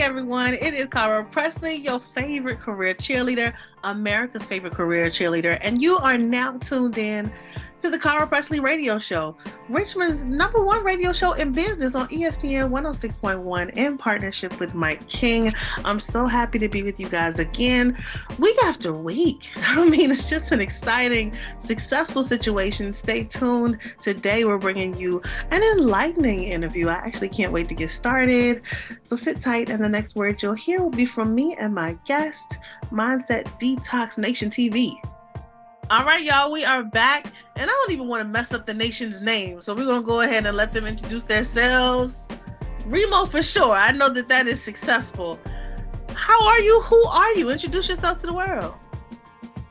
everyone. It is Cara Pressley, your favorite career cheerleader, America's favorite career cheerleader, and you are now tuned in to the Cara Pressley Radio Show, Richmond's #1 radio show in business on ESPN 106.1 in partnership with Mike King. I'm so happy to be with you guys again, week after week. I mean, it's just an exciting, successful situation. Stay tuned. Today, we're bringing you an enlightening interview. I actually can't wait to get started. So sit tight, and the next word you'll hear will be from me and my guest, Mindset Detox Nation TV. All right, y'all, we are back, and I don't even want to mess up the nation's name, so we're going to go ahead and let them introduce themselves. Remo, for sure. I know that is successful. How are you? Who are you? Introduce yourself to the world.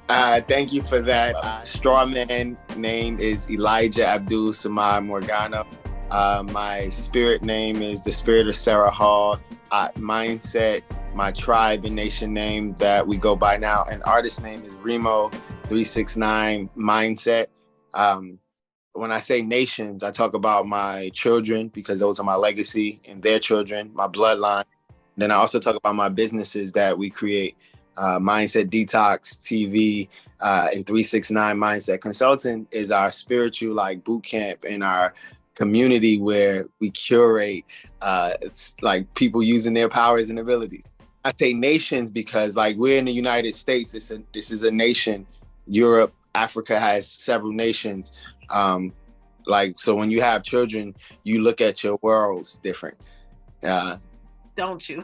Thank you for that. Strawman name is Elijah Abdul Samad Morgano. My spirit name is the Spirit of Sarah Hall. Mindset, my tribe and nation name that we go by now. And artist name is Remo 369 Mindset. When I say nations, I talk about my children because those are my legacy and their children, my bloodline. Then I also talk about my businesses that we create. Mindset Detox TV and 369 Mindset Consulting is our spiritual boot camp in our community where we curate it's like people using their powers and abilities. I say nations because we're in the United States. This is a nation. Europe, Africa has several nations. So when you have children, you look at your worlds different. Don't you?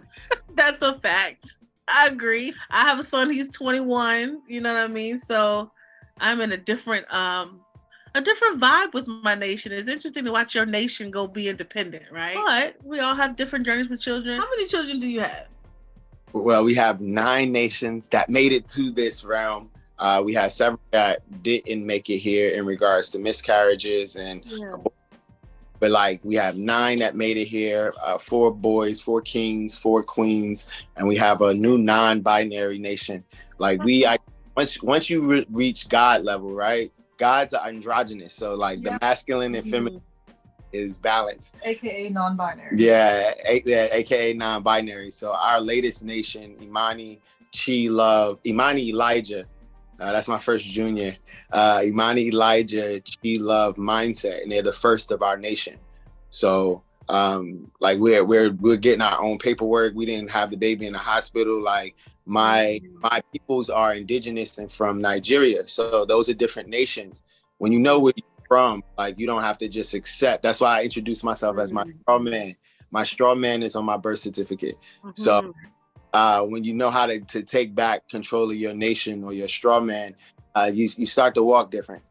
That's a fact. I agree. I have a son, he's 21, you know what I mean? So I'm in a different vibe with my nation. It's interesting to watch your nation go be independent, right? But we all have different journeys with children. How many children do you have? Well, we have 9 nations that made it to this realm. We had several that didn't make it here in regards to miscarriages but we have 9 that made it here, 4 boys, 4 kings, 4 queens, and we have a new non-binary nation. Once you reach God level, right? Gods are androgynous, so the masculine and feminine is balanced. AKA non-binary. Yeah, AKA non-binary. So our latest nation, Imani Elijah, that's my first junior. Imani Elijah, Chi Love Mindset, and they're the first of our nation. So we're getting our own paperwork. We didn't have the baby in the hospital. My peoples are indigenous and from Nigeria. So those are different nations. When you know where you're from, you don't have to just accept. That's why I introduce myself as my straw man. My straw man is on my birth certificate. Mm-hmm. So when you know how to take back control of your nation or your straw man, you start to walk different.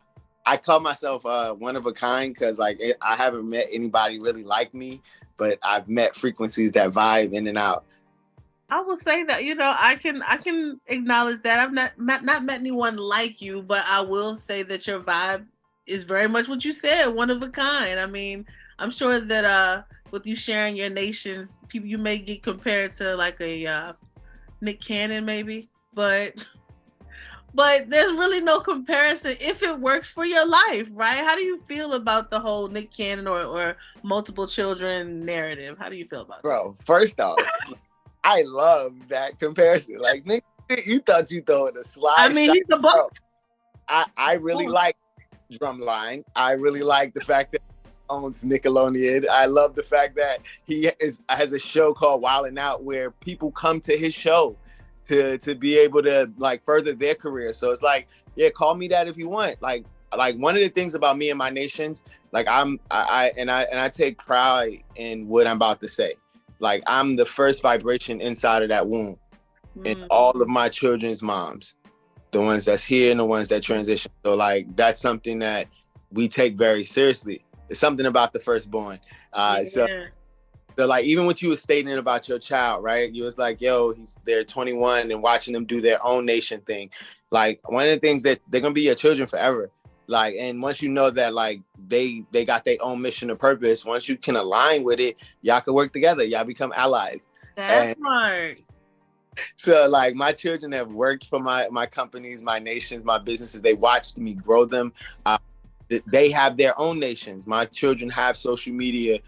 I call myself one of a kind because I haven't met anybody really like me, but I've met frequencies that vibe in and out. I will say that, I can acknowledge that. I've not met anyone like you, but I will say that your vibe is very much what you said, one of a kind. I mean, I'm sure that with you sharing your nations, people, you may get compared to a Nick Cannon maybe, but there's really no comparison if it works for your life, right? How do you feel about the whole Nick Cannon or multiple children narrative? How do you feel about it? Bro, first off, I love that comparison. Nick, you thought you throwing a slide. I mean, he's the book. I really like Drumline. I really like the fact that he owns Nickelodeon. I love the fact that he has a show called Wildin' Out where people come to his show to be able to further their career. So it's call me that if you want. One of the things about me and my nations, I take pride in what I'm about to say. I'm the first vibration inside of that womb in all of my children's moms, the ones that's here and the ones that transition. So that's something that we take very seriously. It's something about the firstborn. So even what you were stating about your child, right? You was they're 21 and watching them do their own nation thing. One of the things that they're going to be your children forever. And once you know that they got their own mission or purpose, once you can align with it, y'all can work together. Y'all become allies. That's smart. So my children have worked for my companies, my nations, my businesses. They watched me grow them. They have their own nations. My children have social media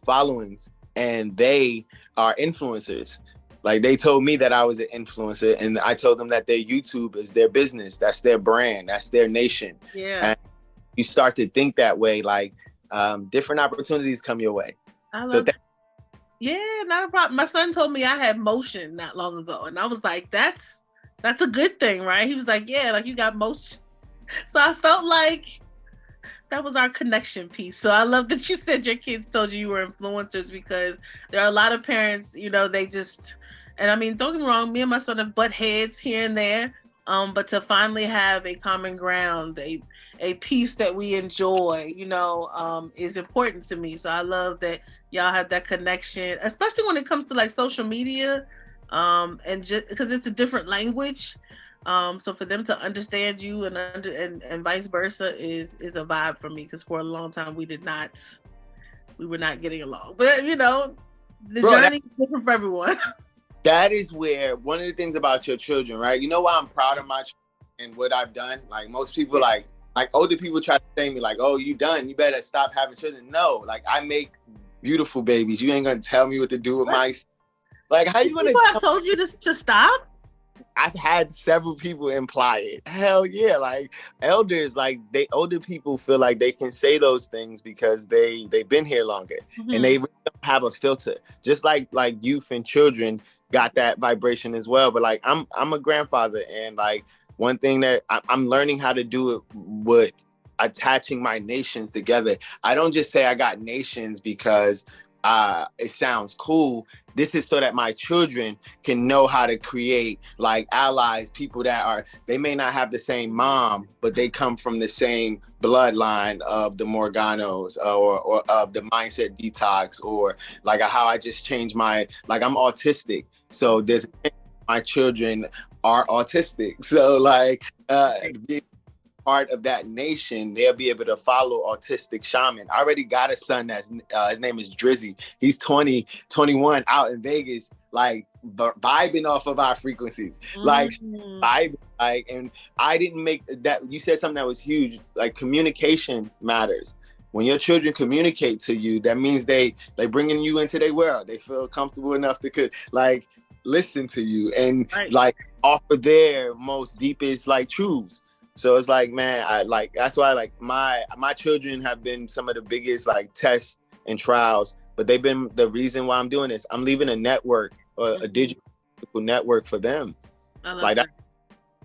followings, and they are influencers. Like, they told me that I was an influencer, and I told them that their YouTube is their business. That's their brand. That's their nation. Yeah. And you start to think that way, like, different opportunities come your way. I love that. Yeah, not a problem. My son told me I had motion not long ago, and I was like, that's a good thing, right? He was like, yeah, like, you got motion. So I felt like that was our connection piece. So I love that you said your kids told you were influencers, because there are a lot of parents, you know, they just, and I mean, don't get me wrong, me and my son have butt heads here and there, but to finally have a common ground, a piece that we enjoy, you know, is important to me. So I love that y'all have that connection, especially when it comes to like social media, and just because it's a different language. So for them to understand you and vice versa is a vibe for me, because for a long time we were not getting along. But you know, the journey is different for everyone. That is where one of the things about your children, right? You know why I'm proud of my children and what I've done? Like, most people, like older people try to say me like, oh, you done, you better stop having children. No, like, I make beautiful babies. You ain't gonna tell me what to do with my, like, how you gonna people have told you to stop? I've had several people imply it. Hell yeah. Like, elders, like, older people feel like they can say those things because they've been here longer, and they really don't have a filter. Just like youth and children got that vibration as well. But like, I'm a grandfather, and like, one thing that I'm learning how to do it with attaching my nations together. I don't just say I got nations because it sounds cool. This is so that my children can know how to create like allies, people that they may not have the same mom, but they come from the same bloodline of the Morganos or of the Mindset Detox, or like how I just changed I'm autistic. So my children are autistic. So like, being part of that nation, they'll be able to follow autistic shaman. I already got a son that's his name is Drizzy. He's 21 out in Vegas, like vibing off of our frequencies, like vibing. Like, and I didn't make that. You said something that was huge. Like, communication matters. When your children communicate to you, that means they bringing you into their world. They feel comfortable enough to like listen to you and like offer their most deepest like truths. So it's like, man, that's why like my children have been some of the biggest like tests and trials, but they've been the reason why I'm doing this. I'm leaving a network, a digital network for them. I love like that.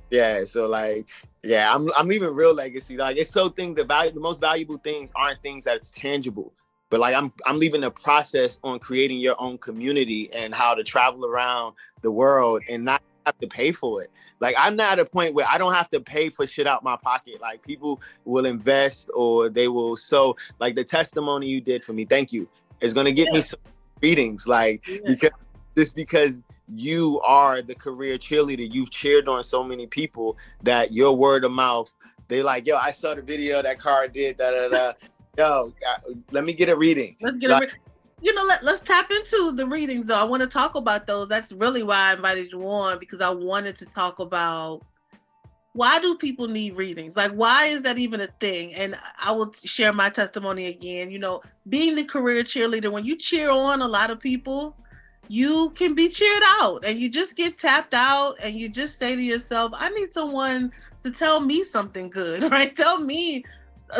Yeah. So like, yeah, I'm leaving real legacy. Like, it's so the most valuable things aren't things that's tangible, but like I'm leaving the process on creating your own community and how to travel around the world and not have to pay for it. Like, I'm not at a point where I don't have to pay for shit out my pocket. Like, people will invest or they will sow. Like, the testimony you did for me, thank you, is going to get me some readings. Like, because you are the career cheerleader. You've cheered on so many people that your word of mouth, they like, yo, I saw the video that Cara did, Yo, let me get a reading. Let's get a reading. You know, let's tap into the readings, though. I want to talk about those. That's really why I invited you on, because I wanted to talk about, why do people need readings? Like, why is that even a thing? And I will share my testimony again. You know, being the career cheerleader, when you cheer on a lot of people, you can be cheered out and you just get tapped out and you just say to yourself, I need someone to tell me something good, right? Tell me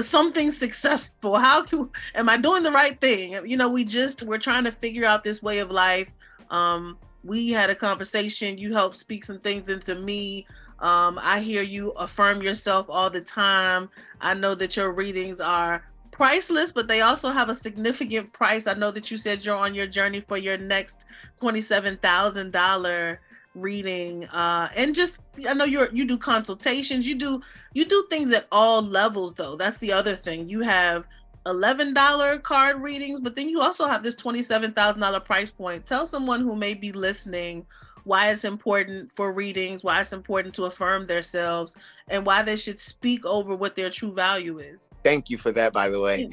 something successful. Am I doing the right thing? You know, we're trying to figure out this way of life. We had a conversation. You helped speak some things into me. I hear you affirm yourself all the time. I know that your readings are priceless, but they also have a significant price. I know that you said you're on your journey for your next $27,000 reading, and just, I know you do consultations, you do things at all levels, though. That's the other thing. You have $11 card readings, but then you also have this $27,000 price point. Tell someone who may be listening why it's important for readings, why it's important to affirm themselves, and why they should speak over what their true value is. Thank you for that, by the way.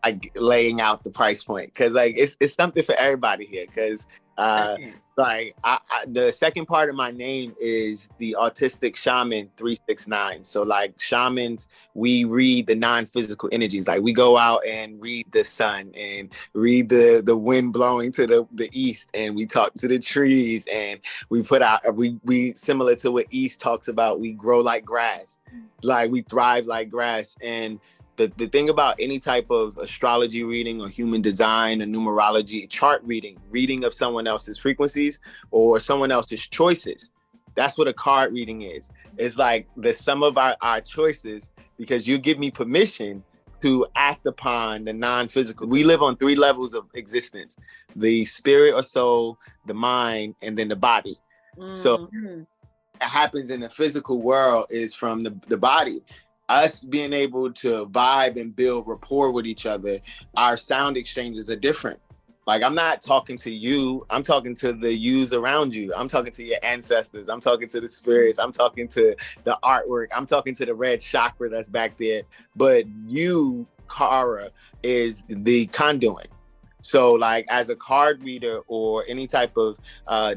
Like, laying out the price point, because like it's something for everybody here, because The second part of my name is the autistic shaman 369. So like shamans, we read the non-physical energies. Like we go out and read the sun and read the wind blowing to the east, and we talk to the trees, and we put out we similar to what East talks about, we grow like grass, like we thrive like grass. And the thing about any type of astrology reading or human design or numerology, chart reading of someone else's frequencies or someone else's choices, that's what a card reading is. It's like the sum of our choices, because you give me permission to act upon the non-physical. We live on 3 levels of existence: the spirit or soul, the mind, and then the body. Mm-hmm. So what happens in the physical world is from the body. Us being able to vibe and build rapport with each other, our sound exchanges are different. Like I'm not talking to you, I'm talking to the yous around you. I'm talking to your ancestors. I'm talking to the spirits. I'm talking to the artwork. I'm talking to the red chakra that's back there. But you, Cara, is the conduit. So like as a card reader or any type of,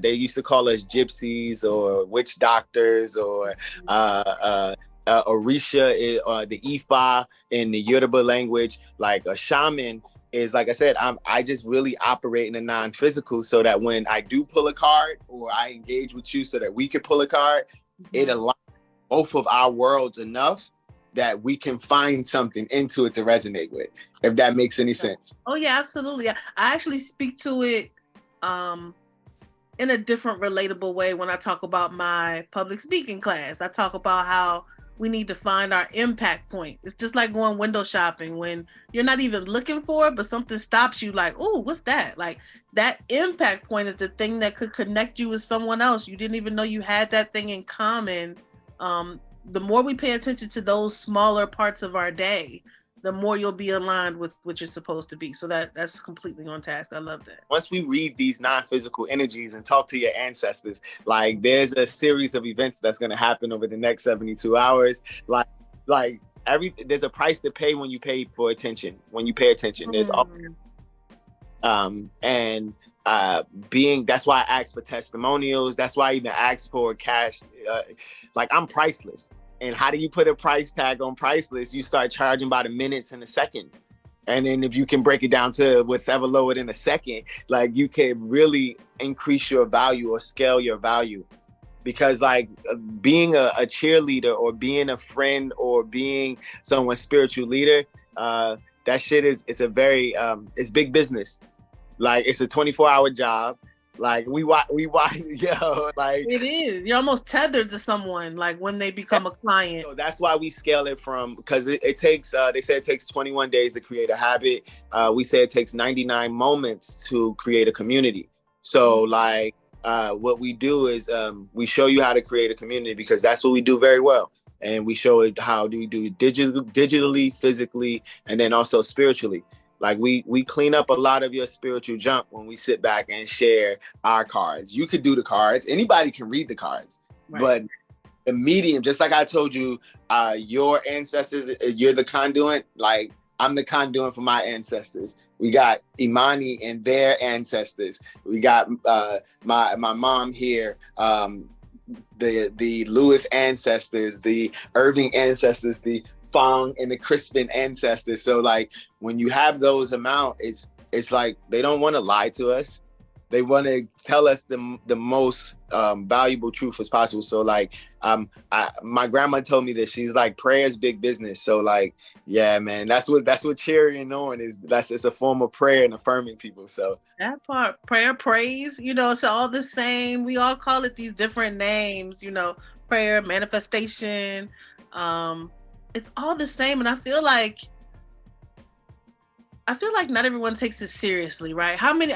they used to call us gypsies or witch doctors or Orisha, the Ifa in the Yoruba language. Like a shaman is, like I said, I just really operate in the non-physical, so that when I do pull a card or I engage with you so that we can pull a card, it aligns both of our worlds enough that we can find something into it to resonate with, if that makes any sense. Oh yeah, absolutely. I actually speak to it in a different relatable way when I talk about my public speaking class. I talk about how we need to find our impact point. It's just like going window shopping when you're not even looking for it, but something stops you like, oh, what's that? Like that impact point is the thing that could connect you with someone else. You didn't even know you had that thing in common. The more we pay attention to those smaller parts of our day, the more you'll be aligned with what you're supposed to be. So that's completely on task. I love that. Once we read these non-physical energies and talk to your ancestors, like there's a series of events that's going to happen over the next 72 hours. Like there's a price to pay when you pay for attention. When you pay attention, there's that's why I asked for testimonials. That's why I even asked for cash. Like I'm priceless. And how do you put a price tag on priceless? You start charging by the minutes and the seconds. And then if you can break it down to what's ever lower than a second, like you can really increase your value or scale your value. Because like being a cheerleader or being a friend or being someone's spiritual leader, that shit it's a very, it's big business. Like it's a 24-hour job. Like we watch, like it is. You're almost tethered to someone. Like when they become a client. So that's why we scale it from, because it takes. They say it takes 21 days to create a habit. We say it takes 99 moments to create a community. So like what we do is we show you how to create a community, because that's what we do very well. And we show it how do we do it digitally, physically, and then also spiritually. Like we clean up a lot of your spiritual junk when we sit back and share our cards. You could do the cards. Anybody can read the cards. Right. But the medium, just like I told you, your ancestors, you're the conduit. Like I'm the conduit for my ancestors. We got Imani and their ancestors. We got my mom here, the Lewis ancestors, the Irving ancestors, the Fong and the Crispin ancestors. So like when you have those amount, it's like they don't want to lie to us. They want to tell us the most valuable truth as possible. So like my grandma told me that she's like, prayer is big business. So like, yeah, man, that's what cheering on is. It's a form of prayer and affirming people. So that part, prayer, praise, it's all the same. We all call it these different names, prayer, manifestation, it's all the same. And I feel like not everyone takes it seriously, right? How many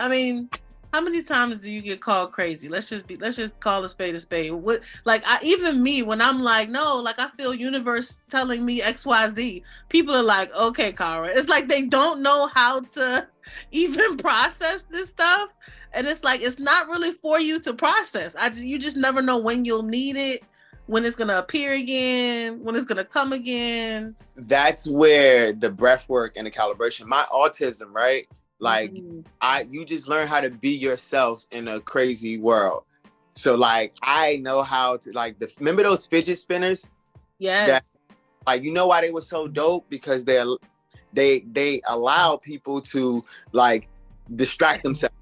times do you get called crazy? Let's just call a spade. What, like, even me, when I'm like, no, like I feel universe telling me XYZ, people are like, okay, Cara. It's like they don't know how to even process this stuff. And it's like, it's not really for you to process. You just never know when you'll need it, when it's going to appear again, when it's going to come again. That's where the breath work and the calibration, my autism, right? Like you just learn how to be yourself in a crazy world. So like I know how to like remember those fidget spinners? Yes. That, like, you know why they were so dope? Because they allow people to like distract themselves.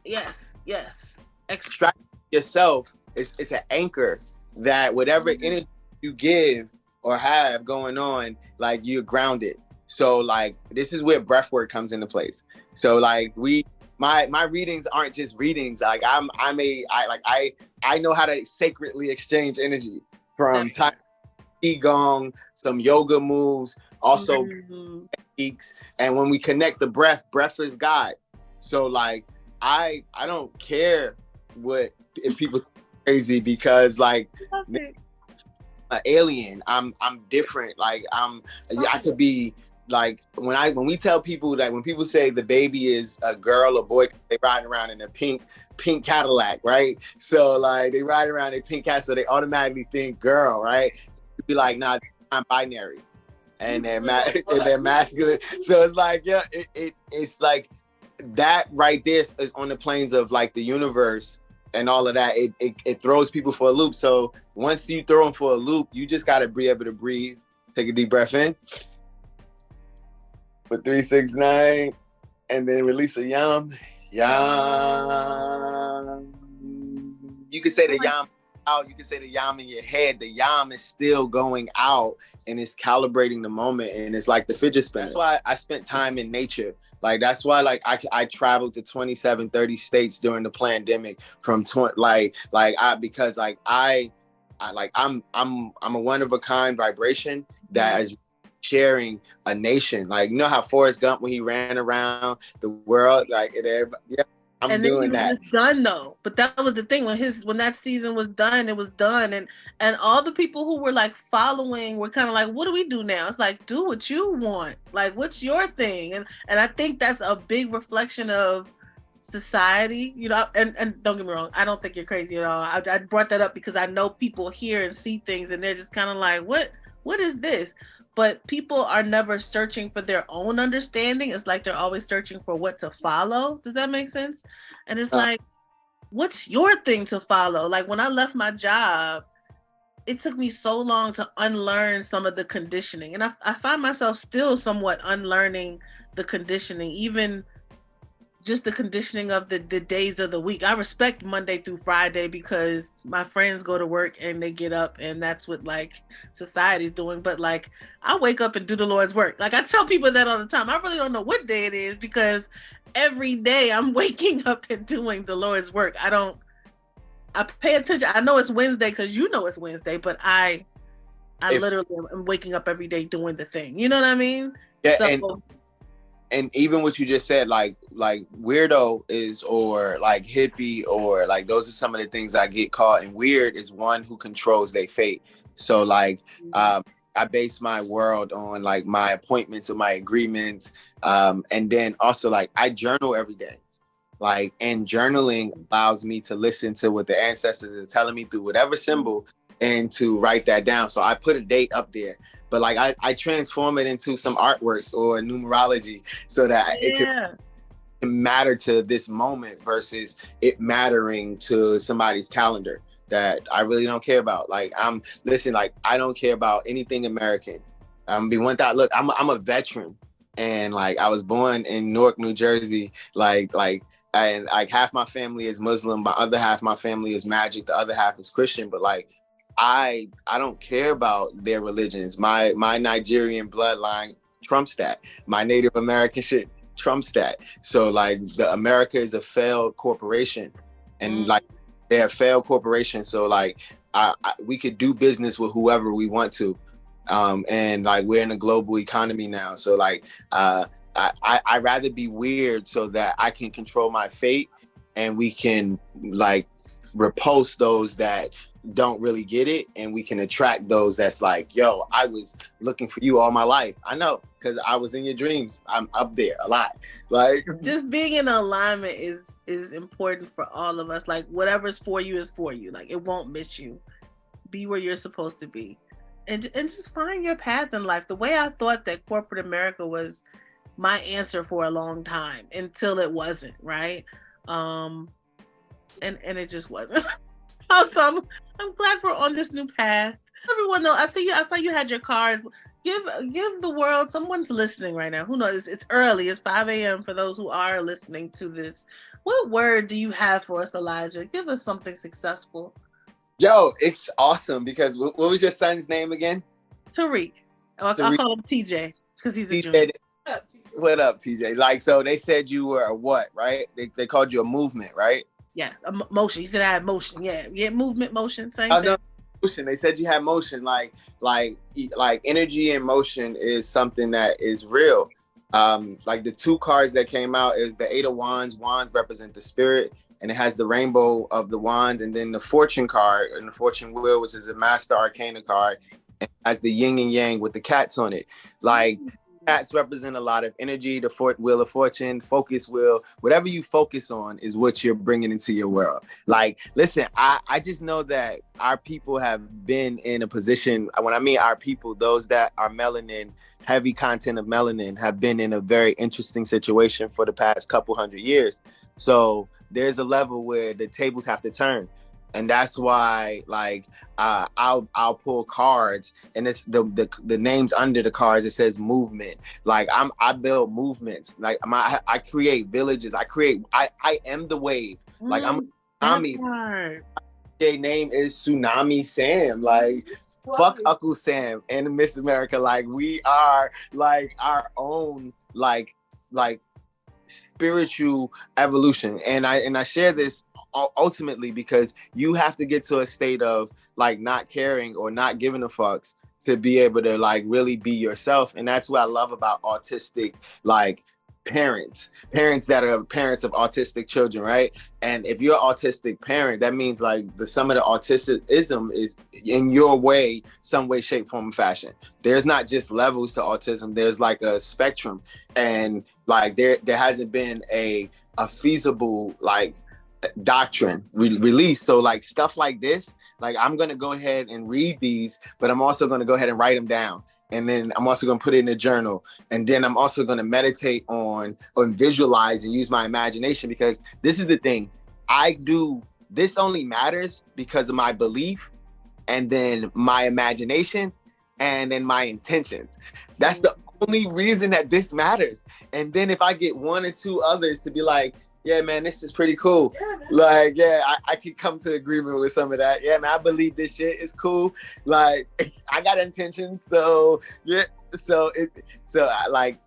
Yes. Extract yourself. It's an anchor that whatever energy you give or have going on, like you're grounded. So like this is where breath work comes into place. So like my readings aren't just readings. Like I know how to sacredly exchange energy from qigong, some yoga moves, also techniques. And when we connect the breath is God. So like I don't care what if people crazy because like an alien. I'm different. Like I could be like when we tell people that when people say the baby is a girl or boy, they riding around in a pink Cadillac, right? So like they ride around in pink Cadillac, so they automatically think girl, right? You'd be like, nah, I'm binary, and they're masculine. So it's like it's like that right there is on the planes of like the universe and all of that. It throws people for a loop. So once you throw them for a loop, you just got to be able to breathe. Take a deep breath in for 3, 6, 9, and then release a yam. You can say the yam out. You can say the yam in your head. The yam is still going out and it's calibrating the moment. And it's like the fidget spinner. That's why I spent time in nature. Like, that's why, like, I traveled to 27, 30 states during the pandemic from because I'm a one of a kind vibration that is sharing a nation. Like, you know how Forrest Gump, when he ran around the world, like, I'm doing that. And then he was just done though. But that was the thing, when that season was done, it was done. And all the people who were like following were kind of like, what do we do now? It's like, do what you want. Like, what's your thing? And I think that's a big reflection of society, you know. And don't get me wrong, I don't think you're crazy at all. I brought that up because I know people hear and see things and they're just kind of like, what is this? But people are never searching for their own understanding. It's like they're always searching for what to follow. Does that make sense? And it's like, what's your thing to follow? Like, when I left my job, it took me so long to unlearn some of the conditioning. And I find myself still somewhat unlearning the conditioning, even just the conditioning of the days of the week. I respect Monday through Friday because my friends go to work and they get up and that's what like society's doing. But like, I wake up and do the Lord's work. Like, I tell people that all the time. I really don't know what day it is because every day I'm waking up and doing the Lord's work. I pay attention. I know it's Wednesday because you know it's Wednesday, but I literally am waking up every day doing the thing. You know what I mean? Yeah. So, and even what you just said, like weirdo is, or like hippie, or like, those are some of the things I get caught. And weird is one who controls their fate. So like, I base my world on like my appointments or my agreements. And then also like I journal every day. Like, and journaling allows me to listen to what the ancestors are telling me through whatever symbol and to write that down. So I put a date up there. But like I transform it into some artwork or numerology so that it can matter to this moment versus it mattering to somebody's calendar that I really don't care about. Like I don't care about anything American. I'm a veteran, and like I was born in Newark, New Jersey. And like half my family is Muslim, the other half my family is Magic, the other half is Christian. But like, I don't care about their religions. My Nigerian bloodline trumps that. My Native American shit trumps that. So like, America is a failed corporation, and like they're a failed corporation. So like, we could do business with whoever we want to, and like we're in a global economy now. So like, I'd rather be weird so that I can control my fate, and we can like repulse those that don't really get it, and we can attract those that's like, yo, I was looking for you all my life. I know, because I was in your dreams. I'm up there a lot. Like, just being in alignment is important for all of us. Like, whatever's for you is for you. Like, it won't miss you. Be where you're supposed to be, and just find your path in life. The way I thought that corporate America was my answer for a long time until it wasn't, right? And it just wasn't. So I'm glad we're on this new path. Everyone though, I saw you had your cards. Give the world, someone's listening right now. Who knows? It's early, it's 5 a.m. for those who are listening to this. What word do you have for us, Elijah? Give us something successful. Yo, it's awesome because what was your son's name again? Tariq. I'll call him TJ because he's a junior. What up, TJ? Like, so they said you were a what, right? They called you a movement, right? Yeah, a motion. You said I had motion. Yeah, movement, motion, same thing. No, motion. They said you had motion. Like energy and motion is something that is real. Like the two cards that came out is the Eight of Wands. Wands represent the spirit, and it has the rainbow of the wands, and then the fortune card and the fortune wheel, which is a master arcana card, and has the yin and yang with the cats on it. Like cats represent a lot of energy, the wheel of fortune, focus wheel, whatever you focus on is what you're bringing into your world. Like, listen, I just know that our people have been in a position, when I mean our people, those that are melanin, heavy content of melanin, have been in a very interesting situation for the past couple hundred years. So there's a level where the tables have to turn. And that's why, like, I'll pull cards, and it's the names under the cards. It says movement. Like I build movements. Like I create villages. I am the wave. Like I'm a tsunami. My name is Tsunami Sam. Like fuck Uncle Sam and Miss America. Like we are like our own like spiritual evolution. And I share this ultimately because you have to get to a state of like not caring or not giving a fucks to be able to like really be yourself. And that's what I love about autistic like parents that are parents of autistic children, right? And if you're an autistic parent, that means like some of the autism is in your way, some way, shape, form, and fashion. There's not just levels to autism, there's like a spectrum. And like there hasn't been a feasible like doctrine released. So like stuff like this, like I'm gonna go ahead and read these, but I'm also gonna go ahead and write them down. And then I'm also going to put it in a journal. And then I'm also going to meditate on visualize and use my imagination, because this is the thing. This only matters because of my belief and then my imagination and then my intentions. That's the only reason that this matters. And then if I get one or two others to be like, yeah, man, this is pretty cool. Like, yeah, I could come to agreement with some of that. Yeah, man, I believe this shit is cool. Like, I got intentions. So, yeah. So like,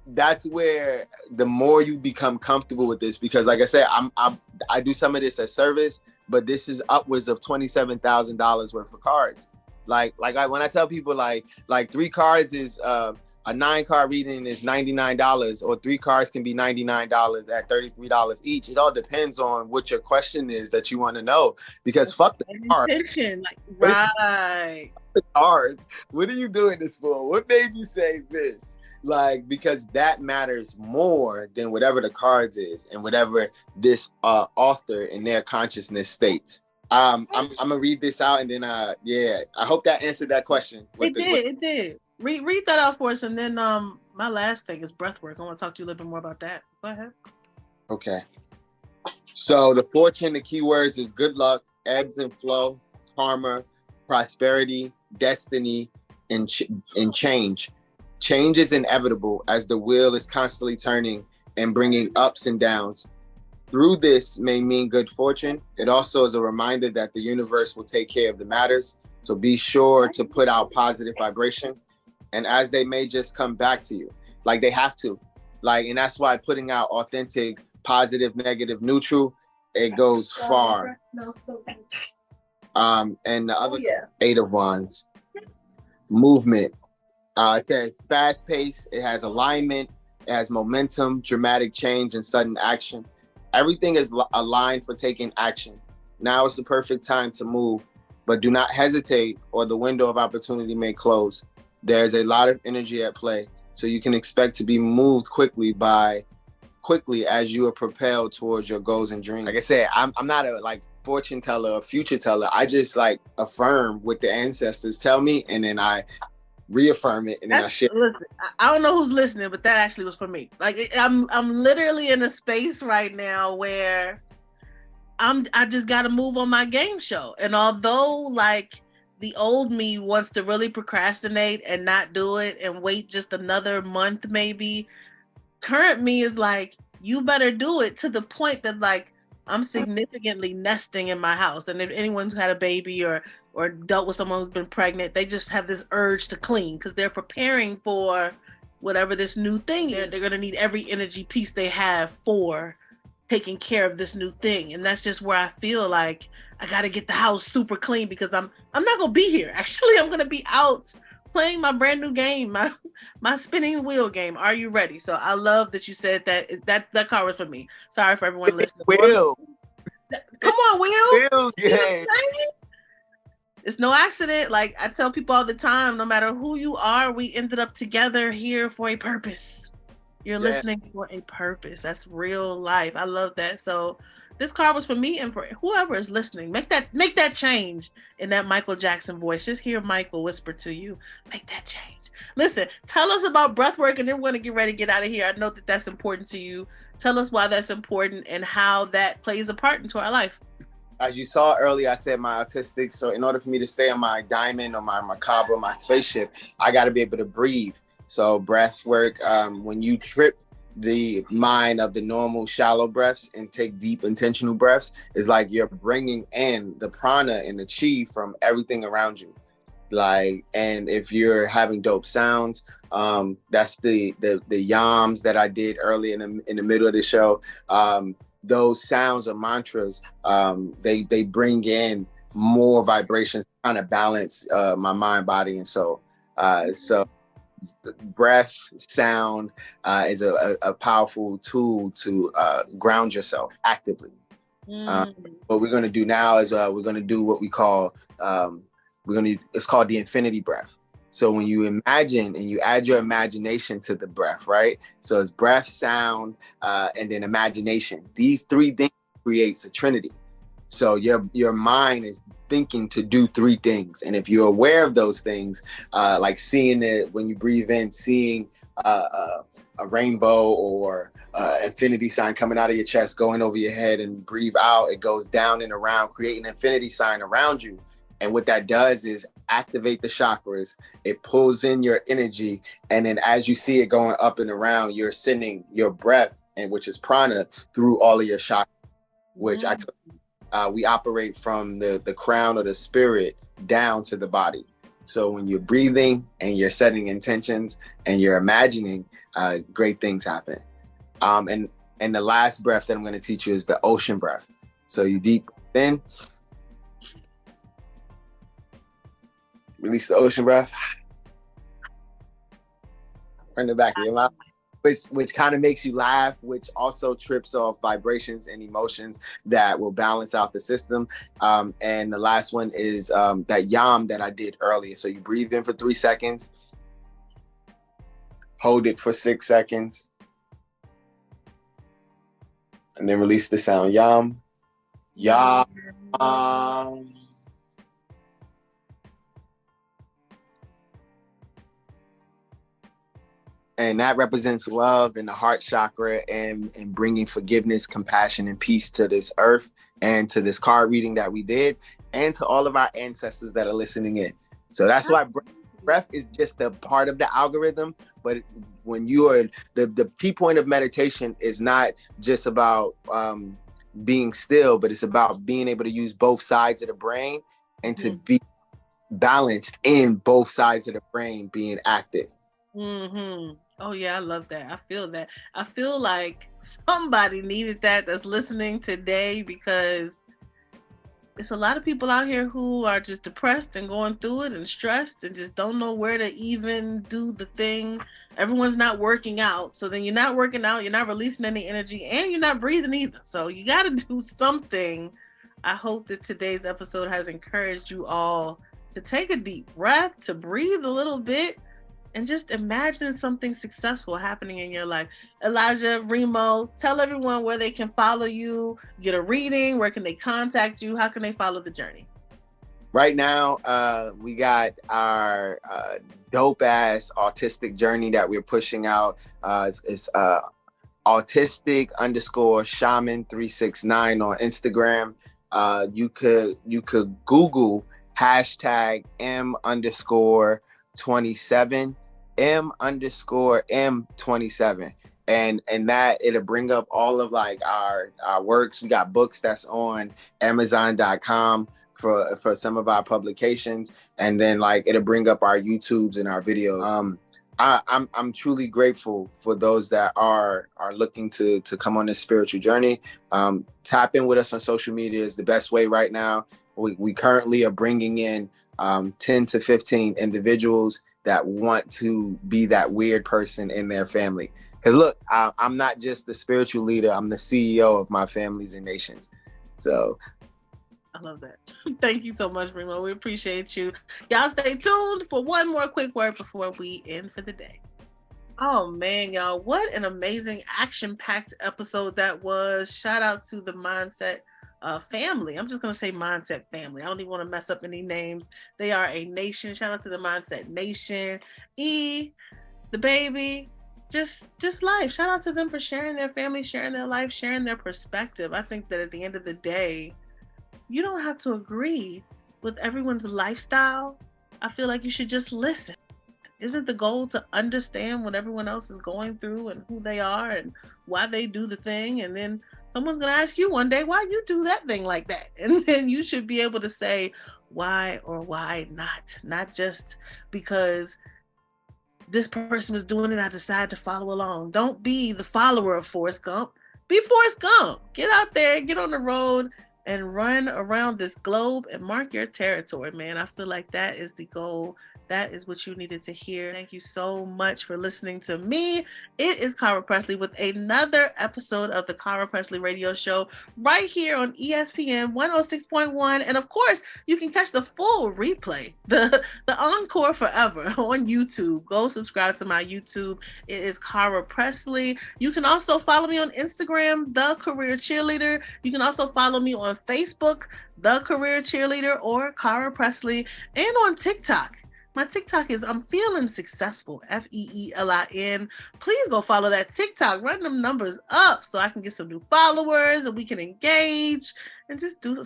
that's where the more you become comfortable with this, because like I said, I do some of this as service, but this is upwards of $27,000 worth of cards. Like when I tell people like 3 cards is, a 9-card reading is $99, or 3 cards can be $99 at $33 each. It all depends on what your question is that you want to know. Because fuck the cards. Like, right. The cards. What are you doing this for? What made you say this? Like, because that matters more than whatever the cards is and whatever this author in their consciousness states. I'm gonna read this out and then I hope that answered that question. It did. Read that out for us, and then my last thing is breath work. I want to talk to you a little bit more about that. Go ahead. Okay. So the fortune, the keywords is good luck, ebbs and flow, karma, prosperity, destiny, and change. Change is inevitable as the wheel is constantly turning and bringing ups and downs. Through this may mean good fortune. It also is a reminder that the universe will take care of the matters. So be sure to put out positive vibration. And as they may just come back to you, like they have to, like, and that's why putting out authentic, positive, negative, neutral, it goes far. And the other 8 of Wands, movement. It says fast pace. It has alignment. It has momentum, dramatic change, and sudden action. Everything is aligned for taking action. Now is the perfect time to move, but do not hesitate, or the window of opportunity may close. There's a lot of energy at play, so you can expect to be moved quickly as you are propelled towards your goals and dreams. Like I said, I'm not a like fortune teller or future teller. I just like affirm what the ancestors tell me, and then I reaffirm it, and then I share. Listen, I don't know who's listening, but that actually was for me. Like I'm literally in a space right now where I just got to move on my game show. And although like the old me wants to really procrastinate and not do it and wait just another month maybe, current me is like, you better do it, to the point that like I'm significantly nesting in my house. And if anyone's had a baby or dealt with someone who's been pregnant, they just have this urge to clean because they're preparing for whatever this new thing is. They're going to need every energy piece they have for taking care of this new thing. And that's just where I feel like I got to get the house super clean because I'm not going to be here. Actually, I'm going to be out playing my brand new game, my spinning wheel game. Are you ready? So I love that you said that car was for me. Sorry for everyone listening. Will. Come on, Will. Will's You know what I'm saying? It's no accident. Like I tell people all the time, no matter who you are, we ended up together here for a purpose. You're listening for a purpose. That's real life. I love that. So this card was for me and for whoever is listening. Make that change in that Michael Jackson voice. Just hear Michael whisper to you. Make that change. Listen, tell us about breath work, and then we're going to get ready to get out of here. I know that that's important to you. Tell us why that's important and how that plays a part into our life. As you saw earlier, I said my autistic. So in order for me to stay on my diamond or my macabre, my spaceship, I got to be able to breathe. So breath work, when you trip the mind of the normal shallow breaths and take deep intentional breaths, is like you're bringing in the prana and the chi from everything around you. Like, and if you're having dope sounds, that's the yams that I did early in the middle of the show. Those sounds or mantras, they bring in more vibrations, kind of balance my mind, body, and soul. So breath, sound is a powerful tool to ground yourself actively. What we're going to do now is we're going to do what we call it's called the infinity breath. So when you imagine and you add your imagination to the breath, right? So it's breath, sound, and then imagination. These three things creates a trinity. So your mind is thinking to do three things. And if you're aware of those things, like seeing it when you breathe in, seeing a rainbow or infinity sign coming out of your chest, going over your head, and breathe out, it goes down and around, creating an infinity sign around you. And what that does is activate the chakras. It pulls in your energy. And then as you see it going up and around, you're sending your breath, and which is prana, through all of your chakras, which we operate from the crown of the spirit down to the body. So when you're breathing and you're setting intentions and you're imagining, great things happen. And the last breath that I'm going to teach you is the ocean breath. So you deep in, release the ocean breath, bring it back in your mouth, which kind of makes you laugh, which also trips off vibrations and emotions that will balance out the system. And the last one is that yam that I did earlier. So you breathe in for 3 seconds, hold it for 6 seconds, and then release the sound yam, yam. And that represents love and the heart chakra, and bringing forgiveness, compassion, and peace to this earth, and to this card reading that we did, and to all of our ancestors that are listening in. So that's why breath is just a part of the algorithm. But when you are, the key point of meditation is not just about being still, but it's about being able to use both sides of the brain and to be balanced in both sides of the brain being active. Oh yeah, I love that. I feel that. I feel like somebody needed that's listening today, because it's a lot of people out here who are just depressed and going through it and stressed and just don't know where to even do the thing. Everyone's not working out. So then you're not working out, you're not releasing any energy, and you're not breathing either. So you got to do something. I hope that today's episode has encouraged you all to take a deep breath, to breathe a little bit, and just imagine something successful happening in your life. Elijah, Remo, tell everyone where they can follow you, get a reading, where can they contact you, how can they follow the journey? Right now, we got our dope ass autistic journey that we're pushing out. It's autistic _shaman 369 on Instagram. You could Google hashtag M_27 M_M27, and that it'll bring up all of like our works. We got books that's on Amazon.com for some of our publications, and then like it'll bring up our YouTubes and our videos. I'm truly grateful for those that are looking to come on this spiritual journey. Tap in with us on social media is the best way right now. We currently are bringing in 10 to 15 individuals that want to be that weird person in their family. Because look, I'm not just the spiritual leader, I'm the CEO of my families and nations. So I love that. Thank you so much, Remo. We appreciate you. Y'all stay tuned for one more quick word before we end for the day. Oh man, y'all, what an amazing action-packed episode that was. Shout out to the Mindset family. I'm just going to say Mindset family. I don't even want to mess up any names. They are a nation. Shout out to the Mindset Nation. The baby, just life. Shout out to them for sharing their family, sharing their life, sharing their perspective. I think that at the end of the day, you don't have to agree with everyone's lifestyle. I feel like you should just listen. Isn't the goal to understand what everyone else is going through and who they are and why they do the thing? And then someone's going to ask you one day why you do that thing like that. And then you should be able to say why or why not. Not just because this person was doing it, I decided to follow along. Don't be the follower of Forrest Gump. Be Forrest Gump. Get out there, get on the road, and run around this globe and mark your territory, man. I feel like that is the goal. That is what you needed to hear. Thank you so much for listening to me. It is Cara Pressley with another episode of the Cara Pressley Radio Show right here on ESPN 106.1. And of course, you can catch the full replay, the encore forever on YouTube. Go subscribe to my YouTube. It is Cara Pressley. You can also follow me on Instagram, The Career Cheerleader. You can also follow me on Facebook, The Career Cheerleader or Cara Pressley, and on TikTok. My TikTok is I'm Feeling Successful, FEELIN. Please go follow that TikTok. Run them numbers up so I can get some new followers and we can engage and just do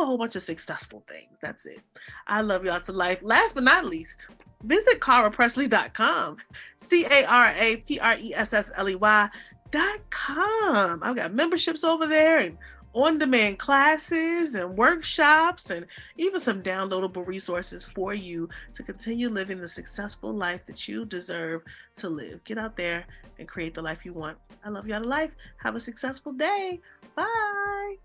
a whole bunch of successful things. That's it. I love y'all to life. Last but not least, visit carapressley.com. CARAPRESSLEY.com. I've got memberships over there and on-demand classes and workshops and even some downloadable resources for you to continue living the successful life that you deserve to live. Get out there and create the life you want. I love y'all to life. Have a successful day. Bye.